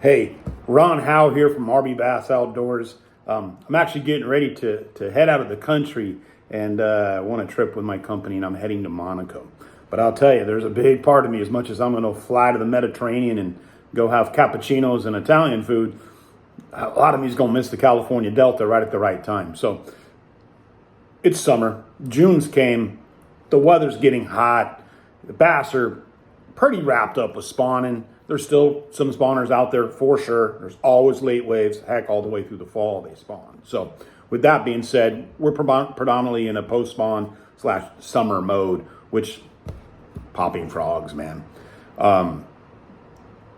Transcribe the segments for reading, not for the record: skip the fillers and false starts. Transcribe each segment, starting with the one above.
Hey, Ron Howe here from RBBASS Outdoors. I'm actually getting ready to head out of the country and I want a trip with my company, and I'm heading to Monaco. But I'll tell you, there's a big part of me, as much as I'm going to fly to the Mediterranean and go have cappuccinos and Italian food, a lot of me is going to miss the California Delta right at the right time. So it's summer. June's came. The weather's getting hot. The bass are pretty wrapped up with spawning. There's still some spawners out there for sure. There's always late waves. Heck, all the way through the fall they spawn. So with that being said, we're predominantly in a post-spawn / summer mode, which popping frogs, man.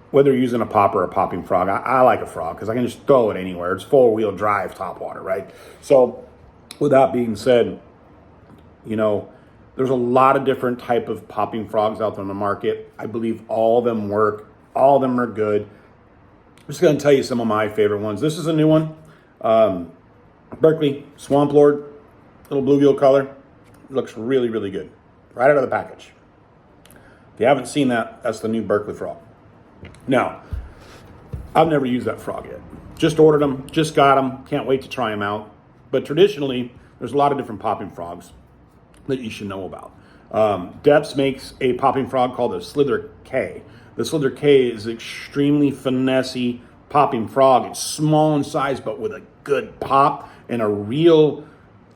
Whether you're using a popper or a popping frog, I like a frog because I can just throw it anywhere. It's four-wheel drive topwater, right? So with that being said, you know, there's a lot of different type of popping frogs out there on the market. I believe all of them work. All of them are good. I'm just going to tell you some of my favorite ones. This is a new one. Berkeley Swamp Lord, little bluegill color. Looks really, really good. Right out of the package. If you haven't seen that, that's the new Berkeley frog. Now, I've never used that frog yet. Just ordered them, just got them. Can't wait to try them out. But traditionally, there's a lot of different popping frogs that you should know about. Depths makes a popping frog called a Slither K. The Slither K is extremely finessey popping frog. It's small in size, but with a good pop and a real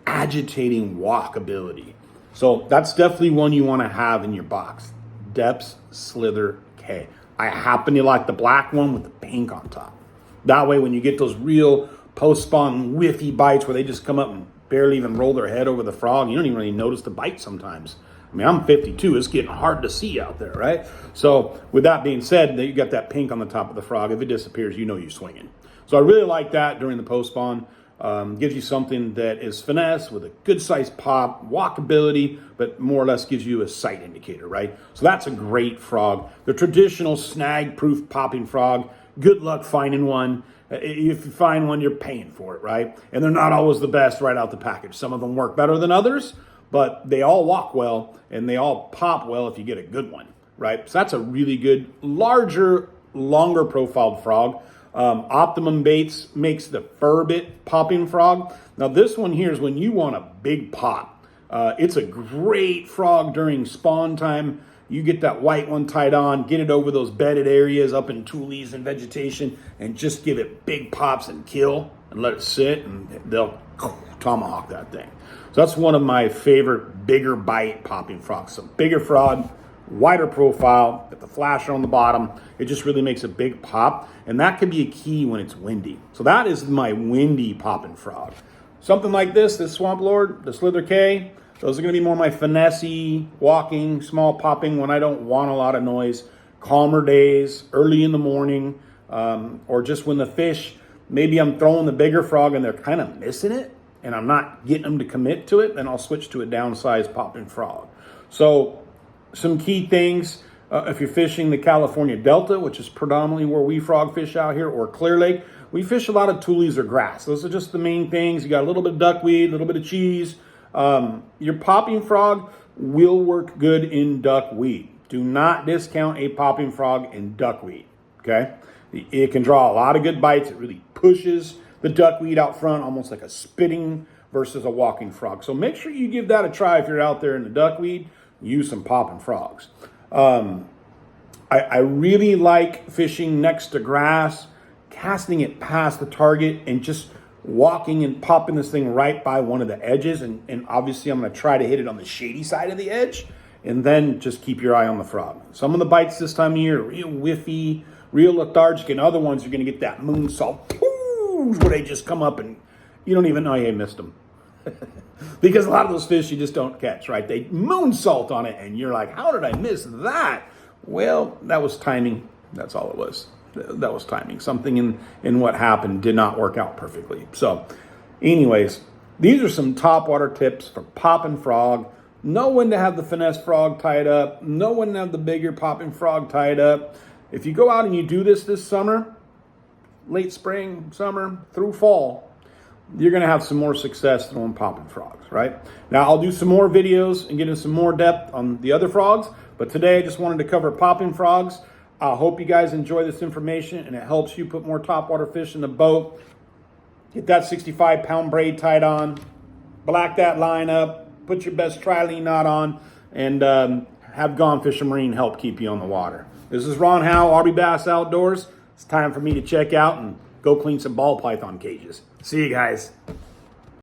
agitating walk ability. So that's definitely one you want to have in your box. Depths Slither K. I happen to like the black one with the pink on top. That way, when you get those real post-spawn whiffy bites where they just come up and barely even roll their head over the frog, you don't even really notice the bite sometimes. I mean, I'm 52. It's getting hard to see out there, right? So with that being said, you got that pink on the top of the frog. If it disappears, you know you're swinging. So I really like that during the post-spawn. Gives you something that is finesse with a good size pop, walkability, but more or less gives you a sight indicator, right? So that's a great frog. The traditional snag-proof popping frog. Good luck finding one. If you find one, you're paying for it, right? And they're not always the best right out the package. Some of them work better than others, but they all walk well and they all pop well if you get a good one, right? So that's a really good, larger, longer profiled frog. Optimum Baits makes the Furbit popping frog. Now this one here is when you want a big pop. It's a great frog during spawn time. You get that white one tied on, get it over those bedded areas up in tules and vegetation, and just give it big pops and kill and let it sit, and they'll tomahawk that thing. So that's one of my favorite bigger bite popping frogs. So bigger frog, wider profile, got the flasher on the bottom. It just really makes a big pop, and that could be a key when it's windy. So that is my windy popping frog. Something like this Swamp Lord, the Slither K, those are going to be more my finessey, walking, small popping when I don't want a lot of noise. Calmer days, early in the morning, or just when the fish, maybe I'm throwing the bigger frog and they're kind of missing it and I'm not getting them to commit to it, then I'll switch to a downsized popping frog. So some key things, if you're fishing the California Delta, which is predominantly where we frog fish out here, or Clear Lake, we fish a lot of tules or grass. Those are just the main things. You got a little bit of duckweed, a little bit of cheese. Your popping frog will work good in duckweed. Do not discount a popping frog in duckweed, okay? It can draw a lot of good bites. It really pushes the duckweed out front, almost like a spitting versus a walking frog. So make sure you give that a try if you're out there in the duckweed. Use some popping frogs. I really like fishing next to grass, casting it past the target and just walking and popping this thing right by one of the edges. And obviously I'm going to try to hit it on the shady side of the edge, and then just keep your eye on the frog. Some of the bites this time of year are real whiffy, real lethargic, and other ones you're going to get that moonsault where they just come up and you don't even know you missed them. Because a lot of those fish you just don't catch, right? They moonsault on it and you're like, how did I miss that? Well, that was timing. That's all it was. That was timing. Something in what happened did not work out perfectly. So anyways, these are some topwater tips for popping frog. Know when to have the finesse frog tied up. Know when to have the bigger popping frog tied up. If you go out and you do this summer, late spring, summer, through fall, you're going to have some more success throwing popping frogs, right? Now, I'll do some more videos and get into some more depth on the other frogs, but today I just wanted to cover popping frogs. I hope you guys enjoy this information and it helps you put more topwater fish in the boat. Get that 65-pound braid tied on, black that line up, put your best tri-lead knot on, and have Gone Fishing Marine help keep you on the water. This is Ron Howe, RBBASS Outdoors. It's time for me to check out and go clean some ball python cages. See you guys.